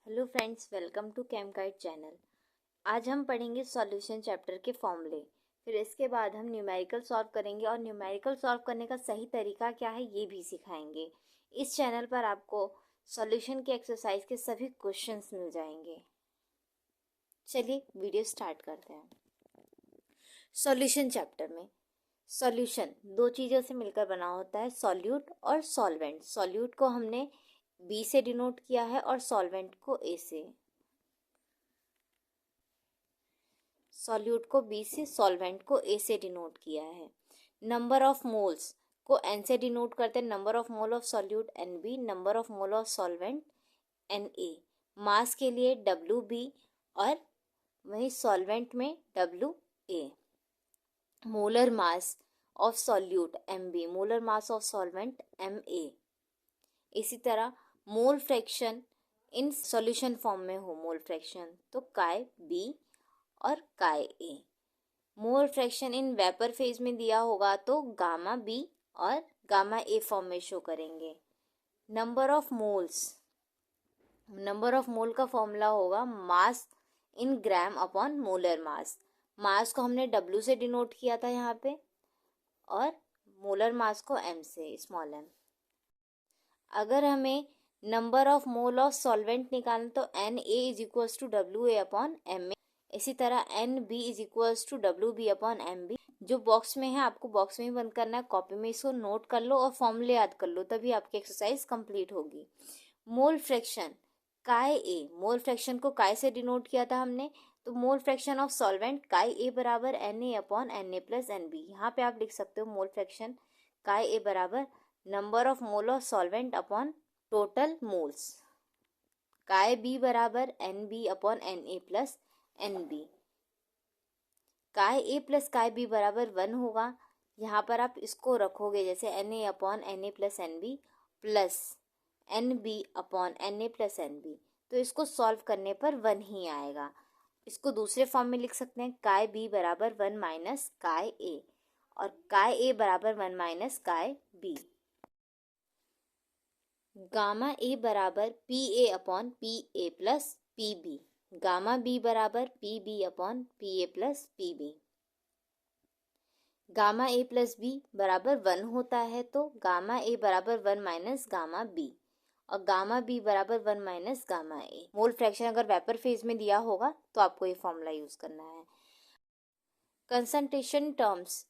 Hello friends, welcome to Chem Guide channel. आज हम पढ़ेंगे सॉल्यूशन चैप्टर के फॉर्मूले। फिर इसके बाद हम न्यूमेरिकल सॉल्व करेंगे और न्यूमेरिकल सॉल्व करने का सही तरीका क्या है ये भी सिखाएंगे। इस चैनल पर आपको सॉल्यूशन के एक्सरसाइज के सभी क्वेश्चंस मिल जाएंगे। चलिए वीडियो स्टार्ट करते हैं। सॉल्यूशन चैप्टर में सॉल्यूशन दो चीज़ों से मिलकर बना होता है, सॉल्यूट और सॉल्वेंट। सॉल्यूट को हमने बी से डिनोट किया है और सॉल्वेंट को ए से। सॉल्यूट को बी से, सॉल्वेंट को ए से डिनोट किया है। नंबर ऑफ मोल्स को एन से डिनोट करते हैं, number of mole of solute N B, number of mole of solvent N A. Mass के लिए डब्ल्यू बी और वही सॉल्वेंट में W A. Molar mass of solute M B, molar mass of solvent M A. इसी तरह mole fraction in solution form में हो मोल फ्रैक्शन तो काय बी और chi A. Mole fraction in vapour phase में दिया होगा तो गामा बी और गामा ए फॉर्म में शो करेंगे। Number of moles, number of मोल का फॉर्मूला होगा मास इन ग्राम अपॉन मोलर मास। मास को हमने डब्ल्यू से डिनोट किया था यहाँ पे और मोलर मास को एम से, स्मॉल एम। अगर हमें number of mole of solvent निकालना तो N A is equals to W A upon M A. इसी तरह N B is equals to W B upon M B. जो बॉक्स में है आपको बॉक्स में ही बंद करना है, कॉपी में इसको नोट कर लो और फॉर्मूले याद कर लो, तभी आपकी एक्सरसाइज कंप्लीट होगी। Mole fraction chi A, mole fraction को काय से डिनोट किया था हमने, तो mole fraction of solvent chi A बराबर N A upon N A plus N B. यहाँ पे आप लिख सकते हो मोल फ्रैक्शन काय ए बराबर number of mole of solvent upon total moles. Chi B बराबर N B upon N A plus N B. Chi A plus काय B बराबर 1 होगा। यहाँ पर आप इसको रखोगे जैसे N A upon N A plus N B plus N B upon N A plus N B, तो इसको सॉल्व करने पर 1 ही आएगा। इसको दूसरे फॉर्म में लिख सकते हैं काय बी बराबर 1 माइनस काय ए और काय ए बराबर 1 माइनस काय बी। गामा ए बराबर P A upon P A plus P B. Gamma B बराबर P B upon P A plus P B. Gamma A plus B बराबर 1 होता है तो गामा ए बराबर 1 माइनस गामा बी और gamma B बराबर 1 minus gamma A. Mole fraction अगर vapour phase में दिया होगा तो आपको ये फॉर्मूला यूज करना है। कंसंट्रेशन टर्म्स,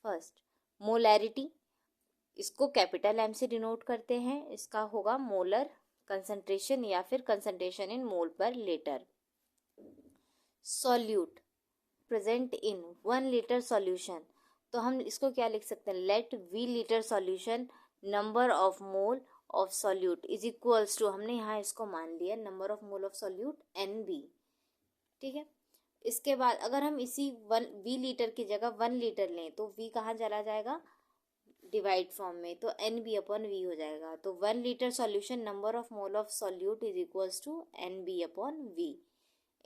फर्स्ट मोलैरिटी, इसको कैपिटल एम से डिनोट करते हैं, इसका होगा मोलर कंसंट्रेशन या फिर concentration in mole per litre. Solute present in 1 litre solution, तो हम इसको क्या लिख सकते हैं, let V litre solution number of mole of solute is equals to, हमने यहाँ इसको मान लिया number of mole of solute N B. ठीक है, इसके बाद अगर हम इसी 1 वी लीटर की जगह 1 लीटर लें तो वी कहाँ चला जाएगा, डिवाइड फॉर्म में, तो एन बी अपॉन वी हो जाएगा। तो 1 litre solution number of mole of solute is equals to N B upon V.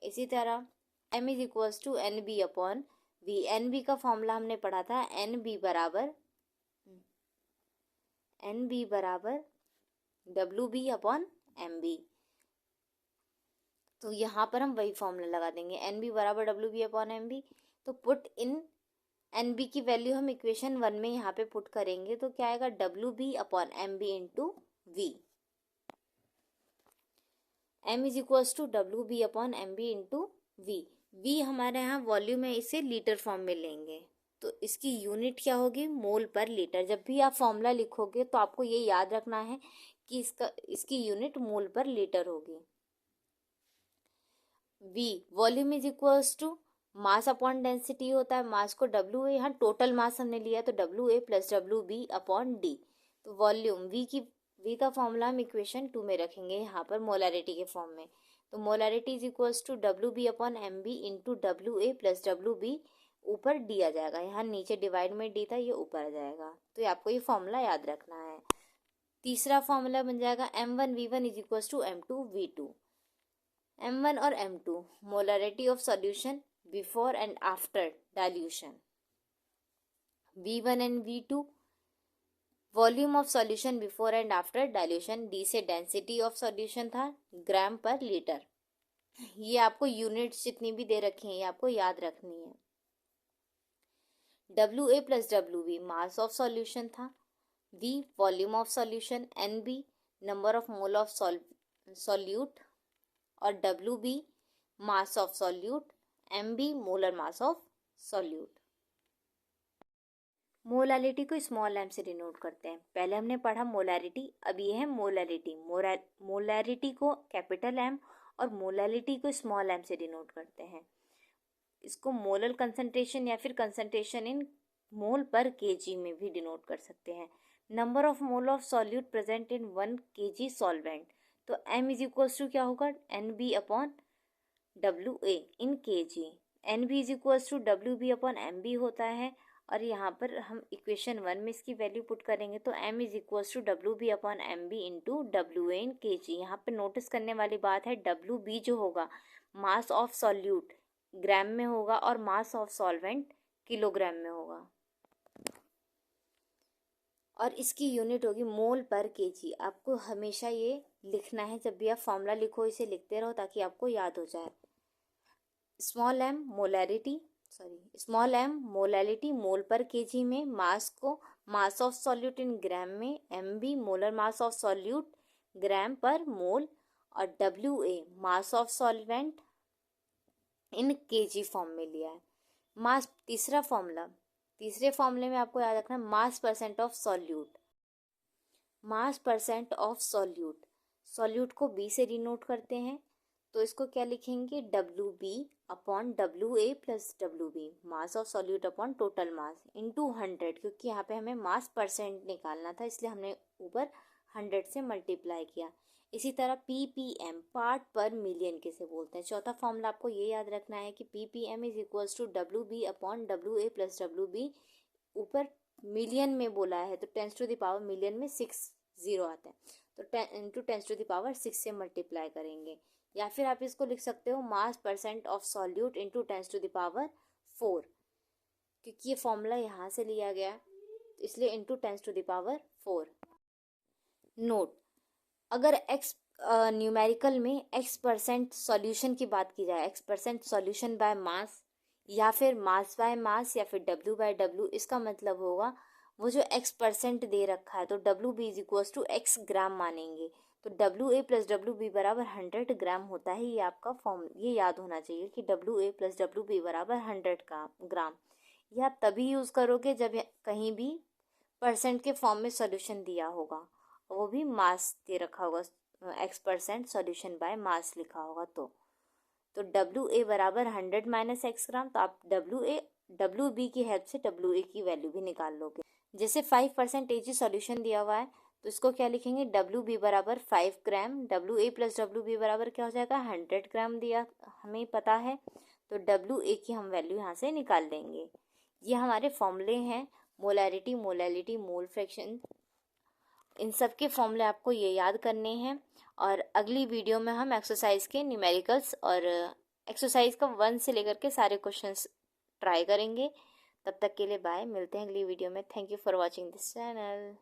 इसी तरह m is equals to N B upon V. N B का फॉर्मूला हमने पढ़ा था एन बी बराबर W B upon M B, तो यहाँ पर हम वही फॉर्मूला लगा देंगे एन बी बराबर W B upon M B. तो पुट इन एन बी की वैल्यू हम इक्वेशन 1 में यहाँ पे पुट करेंगे तो क्या आएगा, W B upon M B into V. M is equals to W B upon M B into V. V हमारे यहाँ वॉल्यूम है, इसे लीटर फॉर्म में लेंगे तो इसकी यूनिट क्या होगी, मोल पर लीटर। जब भी आप फॉर्मूला लिखोगे तो आपको ये याद रखना है कि इसकी यूनिट मोल पर लीटर होगी। V volume is equals to mass upon density होता है, मास को डब्ल्यू ए, यहाँ टोटल मास हमने लिया तो W A plus W B upon D. तो वॉल्यूम वी का फॉर्मूला हम इक्वेशन 2 में रखेंगे यहाँ पर मोलैरिटी के फॉर्म में। तो molarity is equals to W B upon M B into W A plus W B, ऊपर डी आ जाएगा, यहाँ नीचे डिवाइड में डी था ये ऊपर आ जाएगा, तो ये आपको ये फॉर्मूला याद रखना है। तीसरा फॉर्मूला बन जाएगा m1v1 is equals to m2v2। m1 और m2 molarity of solution before and after dilution. v1 and v2 volume of solution before and after dilution, D से डेंसिटी ऑफ सॉल्यूशन था, ग्राम पर लीटर। ये आपको यूनिट्स जितनी भी दे रखी हैं ये आपको याद रखनी है। WA plus WB mass of solution था, V volume of solution, NB number of mole of solute और WB mass of solute, MB molar mass of solute. Molality को स्मॉल m से डिनोट करते हैं। पहले हमने पढ़ा मोलैरिटी, अब ये है मोलैरिटी। मोलैरिटी को कैपिटल M और मोलालिटी को स्मॉल m से डिनोट करते हैं। इसको मोलर कंसंट्रेशन या फिर कंसंट्रेशन इन मोल पर केजी में भी डिनोट कर सकते हैं। Number of mole of solute present in 1 kg solvent, तो m इज इक्वल्स टू क्या होगा, NB upon WA in kg। NB is equals to WB upon MB होता है, और यहाँ पर हम इक्वेशन 1 में इसकी वैल्यू पुट करेंगे तो m is equals to WB upon MB into WA in kg। यहाँ पर नोटिस करने वाली बात है WB जो होगा मास ऑफ सॉल्यूट ग्राम में होगा और मास ऑफ सॉल्वेंट किलोग्राम में होगा, और इसकी यूनिट होगी मोल पर केजी। आपको हमेशा ये लिखना है, जब भी आप फॉर्मूला लिखो इसे लिखते रहो ताकि आपको याद हो जाए। स्मॉल m मोलैलिटी मोल पर केजी में, मास को मास ऑफ सॉल्यूट इन ग्राम में, MB molar mass of solute gram per mole, और WA mass of solvent in KG form में लिया है। मास तीसरे फॉर्मूले में आपको याद रखना मास percent of solute. Mass percent of solute को B से डिनोट करते हैं, तो इसको क्या लिखेंगे, WB upon WA plus WB mass of solute upon total mass into 100, क्योंकि यहाँ पे हमें मास परसेंट निकालना था इसलिए हमने ऊपर 100 से मल्टीप्लाई किया। इसी तरह PPM पार्ट पर मिलियन किसे बोलते हैं। चौथा फॉर्मूला आपको ये याद रखना है कि PPM is equals to WB upon WA plus WB, ऊपर मिलियन में बोला है तो 10 टू द पावर मिलियन में 6 0 आता है, तो 10 इंटू 10 टू द पावर 6 से मल्टीप्लाई करेंगे। या फिर आप इसको लिख सकते हो mass percent of solute into 10 to the power 4, क्योंकि ये फॉर्मूला यहाँ से लिया गया इसलिए into 10 to the power 4। Note, अगर x न्यूमेरिकल में x% सॉल्यूशन की बात की जाए, x% सॉल्यूशन बाय मास या फिर मास बाय मास या फिर W बाय W, इसका मतलब होगा वो जो x% दे रखा है तो WB is equals to x gram मानेंगे, तो WA प्लस WB बराबर 100 ग्राम होता है। ये आपका फॉर्म ये याद होना चाहिए कि WA प्लस WB बराबर 100 ग्राम। यह आप तभी यूज़ करोगे जब कहीं भी परसेंट के फॉर्म में सॉल्यूशन दिया होगा, वो भी मास दे रखा होगा, x% सॉल्यूशन बाय मास लिखा होगा तो WA बराबर 100 माइनस x ग्राम, तो आप WB की हेल्प से WA की वैल्यू भी निकाल लोगे। जैसे 5% AG सॉल्यूशन दिया हुआ है तो इसको क्या लिखेंगे, WB बराबर 5 ग्राम, WA प्लस WB बराबर क्या हो जाएगा 100 ग्राम दिया हमें पता है, तो WA की हम वैल्यू यहाँ से निकाल लेंगे। ये हमारे फॉर्मूले हैं, मोलैरिटी, मोल फ्रैक्शन, इन सब के फॉर्मूले आपको ये याद करने हैं। और अगली वीडियो में हम एक्सरसाइज के न्यूमेरिकल्स और एक्सरसाइज का 1 से लेकर के सारे क्वेश्चंस ट्राई करेंगे। तब तक के लिए बाय, मिलते हैं अगली वीडियो में। Thank you for watching this channel.